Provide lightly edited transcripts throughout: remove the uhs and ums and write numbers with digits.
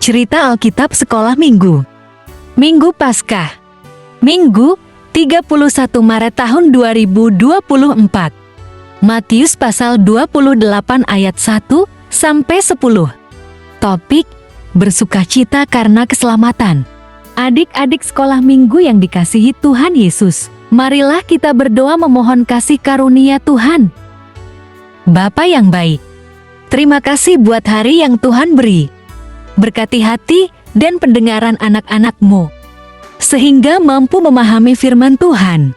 Cerita Alkitab Sekolah Minggu. Minggu Paskah. Minggu, 31 Maret tahun 2024. Matius pasal 28 ayat 1 sampai 10. Topik: bersukacita karena keselamatan. Adik-adik sekolah minggu yang dikasihi Tuhan Yesus, marilah kita berdoa memohon kasih karunia Tuhan. Bapa yang baik, terima kasih buat hari yang Tuhan beri. Berkati hati dan pendengaran anak-anak-Mu, sehingga mampu memahami firman Tuhan.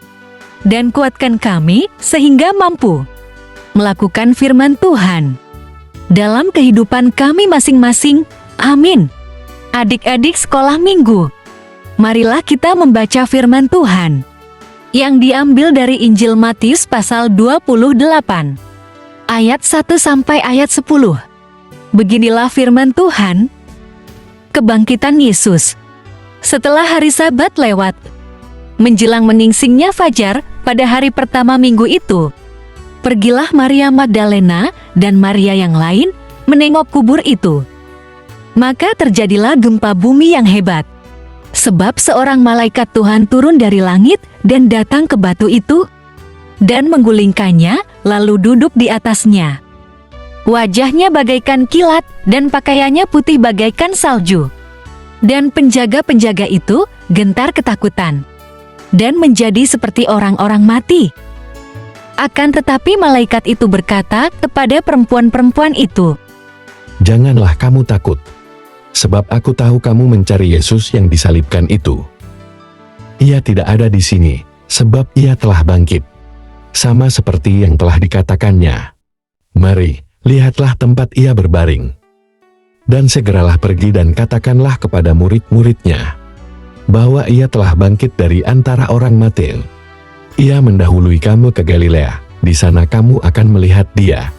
Dan kuatkan kami sehingga mampu melakukan firman Tuhan dalam kehidupan kami masing-masing. Amin. Adik-adik sekolah minggu, marilah kita membaca firman Tuhan yang diambil dari Injil Matius pasal 28 ayat 1 sampai ayat 10. Beginilah firman Tuhan. Kebangkitan Yesus. Setelah hari Sabat lewat, menjelang menyingsingnya fajar pada hari pertama minggu itu, pergilah Maria Magdalena dan Maria yang lain menengok kubur itu. Maka terjadilah gempa bumi yang hebat, sebab seorang malaikat Tuhan turun dari langit dan datang ke batu itu dan menggulingkannya, lalu duduk di atasnya. Wajahnya bagaikan kilat dan pakaiannya putih bagaikan salju. Dan penjaga-penjaga itu gentar ketakutan dan menjadi seperti orang-orang mati. Akan tetapi malaikat itu berkata kepada perempuan-perempuan itu, "Janganlah kamu takut, sebab aku tahu kamu mencari Yesus yang disalibkan itu. Ia tidak ada di sini, sebab ia telah bangkit, sama seperti yang telah dikatakannya. Mari, lihatlah tempat ia berbaring. Dan segeralah pergi dan katakanlah kepada murid-muridnya, bahwa ia telah bangkit dari antara orang mati. Ia mendahului kamu ke Galilea, di sana kamu akan melihat dia.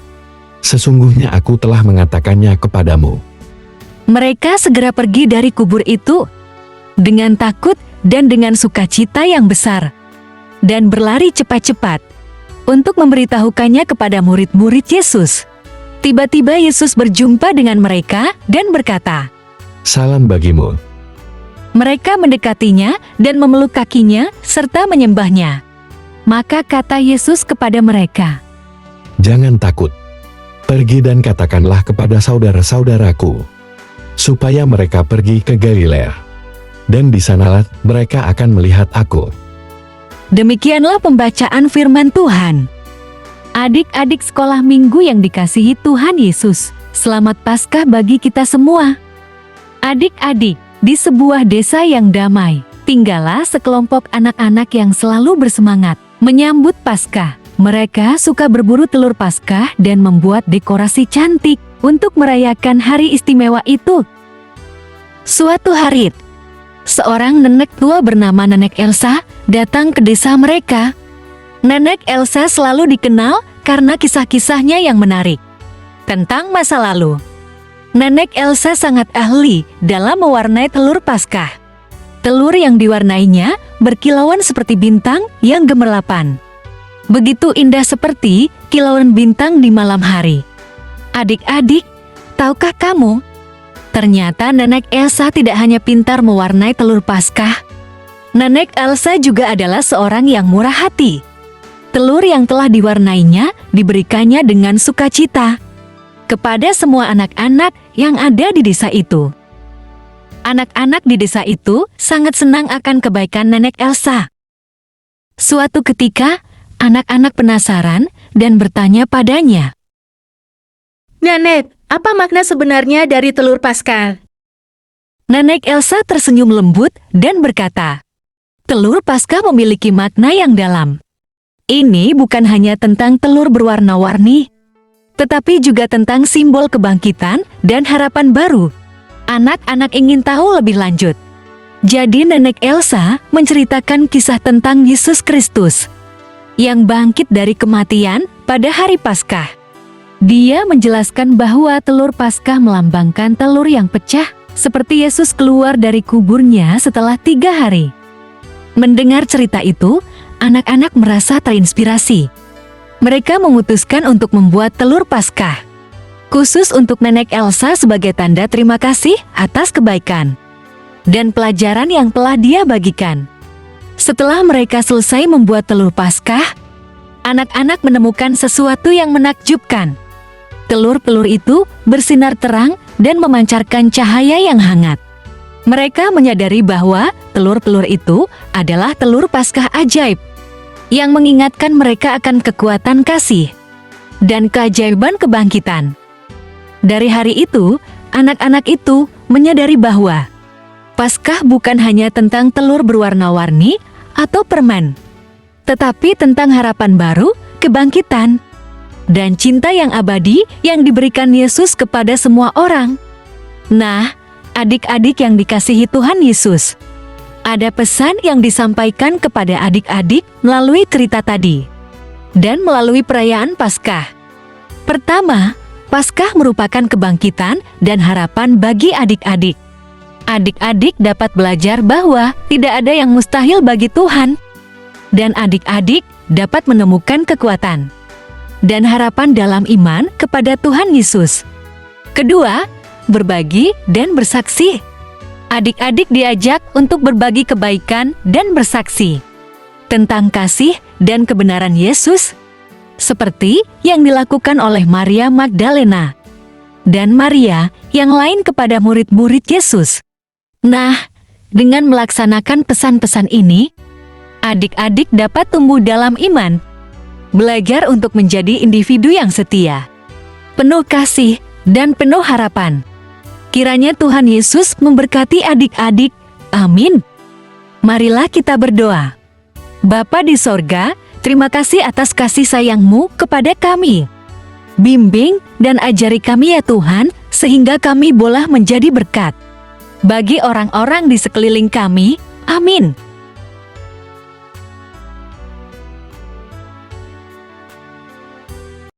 Sesungguhnya aku telah mengatakannya kepadamu." Mereka segera pergi dari kubur itu dengan takut dan dengan sukacita yang besar, dan berlari cepat-cepat untuk memberitahukannya kepada murid-murid Yesus. Tiba-tiba Yesus berjumpa dengan mereka dan berkata, "Salam bagimu." Mereka mendekatinya dan memeluk kakinya serta menyembahnya. Maka kata Yesus kepada mereka, "Jangan takut. Pergi dan katakanlah kepada saudara-saudaraku, supaya mereka pergi ke Galilea. Dan di sanalah mereka akan melihat aku." Demikianlah pembacaan firman Tuhan. Adik-adik sekolah minggu yang dikasihi Tuhan Yesus, selamat Paskah bagi kita semua. Adik-adik, di sebuah desa yang damai, tinggallah sekelompok anak-anak yang selalu bersemangat menyambut Paskah. Mereka suka berburu telur Paskah dan membuat dekorasi cantik untuk merayakan hari istimewa itu. Suatu hari, seorang nenek tua bernama Nenek Elsa datang ke desa mereka. Nenek Elsa selalu dikenal karena kisah-kisahnya yang menarik tentang masa lalu. Nenek Elsa sangat ahli dalam mewarnai telur Paskah. Telur yang diwarnainya berkilauan seperti bintang yang gemerlapan. Begitu indah seperti kilauan bintang di malam hari. Adik-adik, tahukah kamu? Ternyata Nenek Elsa tidak hanya pintar mewarnai telur Paskah. Nenek Elsa juga adalah seorang yang murah hati. Telur yang telah diwarnainya diberikannya dengan sukacita kepada semua anak-anak yang ada di desa itu. Anak-anak di desa itu sangat senang akan kebaikan Nenek Elsa. Suatu ketika, anak-anak penasaran dan bertanya padanya, "Nenek, apa makna sebenarnya dari telur Paskah?" Nenek Elsa tersenyum lembut dan berkata, "Telur Paskah memiliki makna yang dalam. Ini bukan hanya tentang telur berwarna-warni, tetapi juga tentang simbol kebangkitan dan harapan baru." Anak-anak ingin tahu lebih lanjut. Jadi Nenek Elsa menceritakan kisah tentang Yesus Kristus yang bangkit dari kematian pada hari Paskah. Dia menjelaskan bahwa telur Paskah melambangkan telur yang pecah, seperti Yesus keluar dari kuburnya setelah 3 hari. Mendengar cerita itu, anak-anak merasa terinspirasi. Mereka memutuskan untuk membuat telur Paskah. khusus untuk Nenek Elsa sebagai tanda terima kasih atas kebaikan dan pelajaran yang telah dia bagikan. Setelah mereka selesai membuat telur Paskah, anak-anak menemukan sesuatu yang menakjubkan. Telur-telur itu bersinar terang dan memancarkan cahaya yang hangat. Mereka menyadari bahwa telur-telur itu adalah telur Paskah ajaib, yang mengingatkan mereka akan kekuatan kasih dan keajaiban kebangkitan. Dari hari itu, anak-anak itu menyadari bahwa Paskah bukan hanya tentang telur berwarna-warni atau permen, tetapi tentang harapan baru, kebangkitan, dan cinta yang abadi yang diberikan Yesus kepada semua orang. Nah, adik-adik yang dikasihi Tuhan Yesus, ada pesan yang disampaikan kepada adik-adik melalui cerita tadi dan melalui perayaan Paskah. Pertama, Paskah merupakan kebangkitan dan harapan bagi adik-adik. Adik-adik dapat belajar bahwa tidak ada yang mustahil bagi Tuhan, dan adik-adik dapat menemukan kekuatan dan harapan dalam iman kepada Tuhan Yesus. Kedua, berbagi dan bersaksi. Adik-adik diajak untuk berbagi kebaikan dan bersaksi tentang kasih dan kebenaran Yesus, seperti yang dilakukan oleh Maria Magdalena dan Maria yang lain kepada murid-murid Yesus. Nah, dengan melaksanakan pesan-pesan ini, adik-adik dapat tumbuh dalam iman, belajar untuk menjadi individu yang setia, penuh kasih, dan penuh harapan. Kiranya Tuhan Yesus memberkati adik-adik. Amin. Marilah kita berdoa. Bapa di sorga, terima kasih atas kasih sayang-Mu kepada kami. Bimbing dan ajari kami ya Tuhan, sehingga kami boleh menjadi berkat bagi orang-orang di sekeliling kami. Amin.